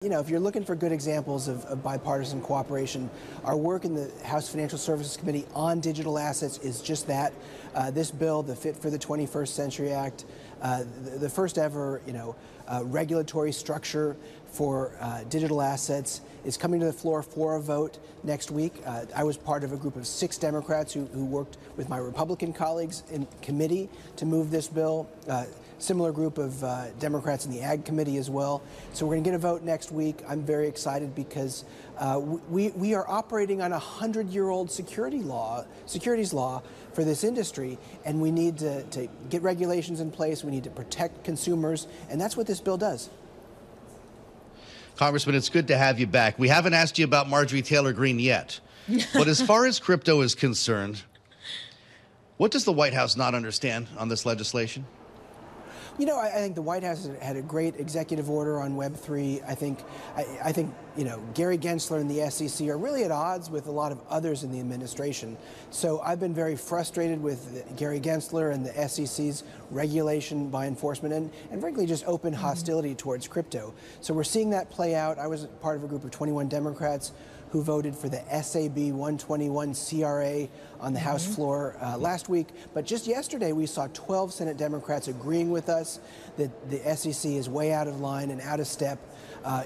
You know, if you're looking for good examples of bipartisan cooperation, our work in the House Financial Services Committee on digital assets is just that. This bill, the Fit for the 21st Century Act, the first ever, regulatory structure for digital assets is coming to the floor for a vote next week. I was part of a group of 6 Democrats who worked with my Republican colleagues in committee to move this bill. Similar group of Democrats in the Ag Committee as well. So we're going to get a vote next week. I'm very excited because we are operating on a 100-year-old securities law for this industry, and we need to get regulations in place. We need to protect consumers, and that's what this bill does. Congressman, it's good to have you back. We haven't asked you about Marjorie Taylor Greene yet, but as far as crypto is concerned, what does the White House not understand on this legislation? You know, I think the White House has had a great executive order on Web3. I think, Gary Gensler and the SEC are really at odds with a lot of others in the administration. So I've been very frustrated with Gary Gensler and the SEC's regulation by enforcement and frankly, just open hostility towards crypto. So we're seeing that play out. I was part of a group of 21 Democrats who voted for the SAB 121 CRA on the House floor last week. But just yesterday, we saw 12 Senate Democrats agreeing with us that the SEC is way out of line and out of step,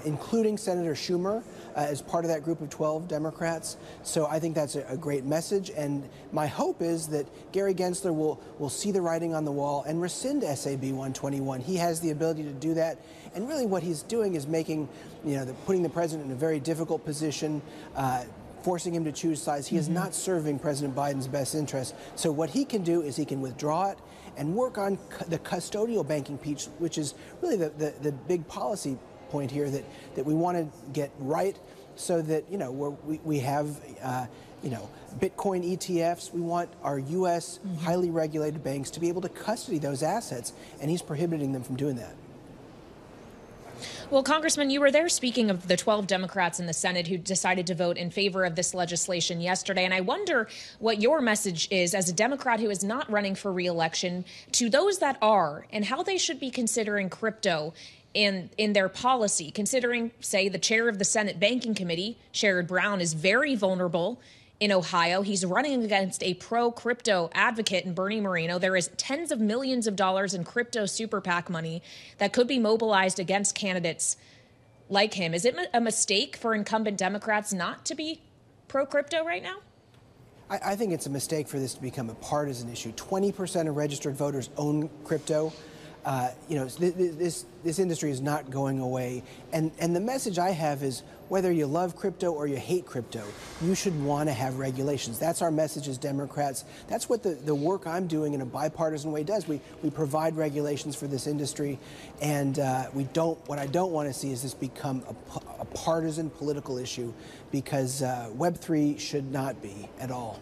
including Senator Schumer as part of that group of 12 Democrats. So I think that's a great message. And my hope is that Gary Gensler will see the writing on the wall and rescind SAB 121. He has the ability to do that. And really what he's doing is making, putting the president in a very difficult position, forcing him to choose sides. He is not serving President Biden's best interest. So what he can do is he can withdraw it and work on the custodial banking piece, which is really the big policy point here that we want to get right so that, we have, Bitcoin ETFs. We want our U.S. highly regulated banks to be able to custody those assets, and he's prohibiting them from doing that. Well, Congressman, you were there speaking of the 12 Democrats in the Senate who decided to vote in favor of this legislation yesterday. And I wonder what your message is as a Democrat who is not running for re-election to those that are, and how they should be considering crypto in their policy, considering, say, the chair of the Senate Banking Committee, Sherrod Brown, is very vulnerable in Ohio. He's running against a pro-crypto advocate in Bernie Moreno. There is tens of millions of dollars in crypto super PAC money that could be mobilized against candidates like him. Is it a mistake for incumbent Democrats not to be pro-crypto right now? I think it's a mistake for this to become a partisan issue. 20% of registered voters own crypto. This industry is not going away. And the message I have is whether you love crypto or you hate crypto, you should want to have regulations. That's our message as Democrats. That's what the work I'm doing in a bipartisan way does. We provide regulations for this industry, and what I don't want to see is this become a partisan political issue, because Web3 should not be at all.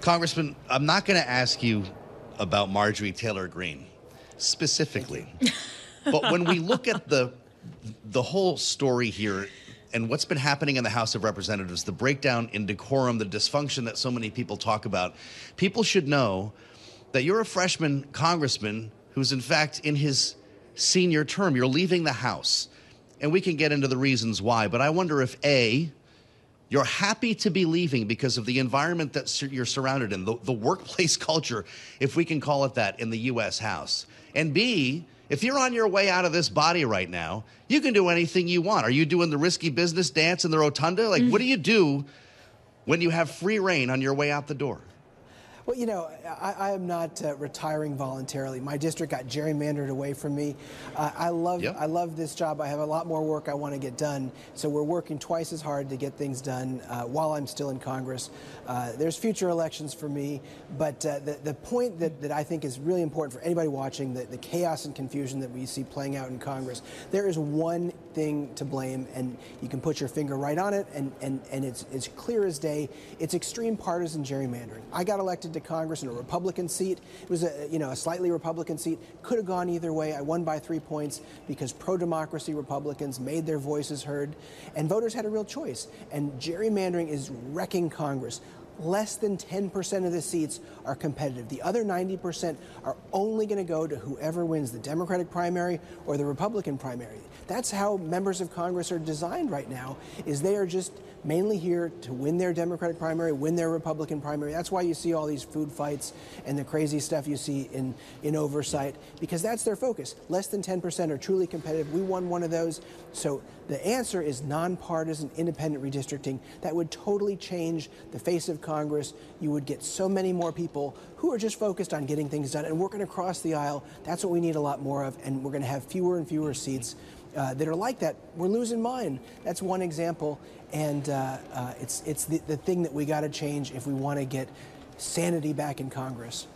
Congressman, I'm not going to ask you about Marjorie Taylor Greene specifically, but when we look at the whole story here and what's been happening in the House of Representatives, the breakdown in decorum, the dysfunction that so many people talk about, people should know that you're a freshman congressman who's in fact in his senior term. You're leaving the House, and we can get into the reasons why, but I wonder if A, you're happy to be leaving because of the environment that you're surrounded in, the workplace culture, if we can call it that, in the U.S. House. And B, if you're on your way out of this body right now, you can do anything you want. Are you doing the risky business dance in the rotunda? Like, what do you do when you have free reign on your way out the door? Well, I am not retiring voluntarily. My district got gerrymandered away from me. I love this job. I have a lot more work I want to get done. So we're working twice as hard to get things done while I'm still in Congress. There's future elections for me. But the point that I think is really important for anybody watching, the chaos and confusion that we see playing out in Congress, there is one thing to blame, and you can put your finger right on it, and it's clear as day. It's extreme partisan gerrymandering. I got elected to Congress in a Republican seat. It was a slightly Republican seat. Could have gone either way. I won by 3 points because pro-democracy Republicans made their voices heard, and voters had a real choice. And gerrymandering is wrecking Congress. less than 10% of the seats are competitive. The other 90% are only going to go to whoever wins the Democratic primary or the Republican primary. That's how members of Congress are designed right now, is they are just mainly here to win their Democratic primary, win their Republican primary. That's why you see all these food fights and the crazy stuff you see in oversight, because that's their focus. Less than 10% are truly competitive. We won one of those. So the answer is nonpartisan, independent redistricting. That would totally change the face of Congress. You would get so many more people who are just focused on getting things done and working across the aisle. That's what we need a lot more of, and we're going to have fewer and fewer seats that are like that. We're losing mine. That's one example, and it's the thing that we got to change if we want to get sanity back in Congress.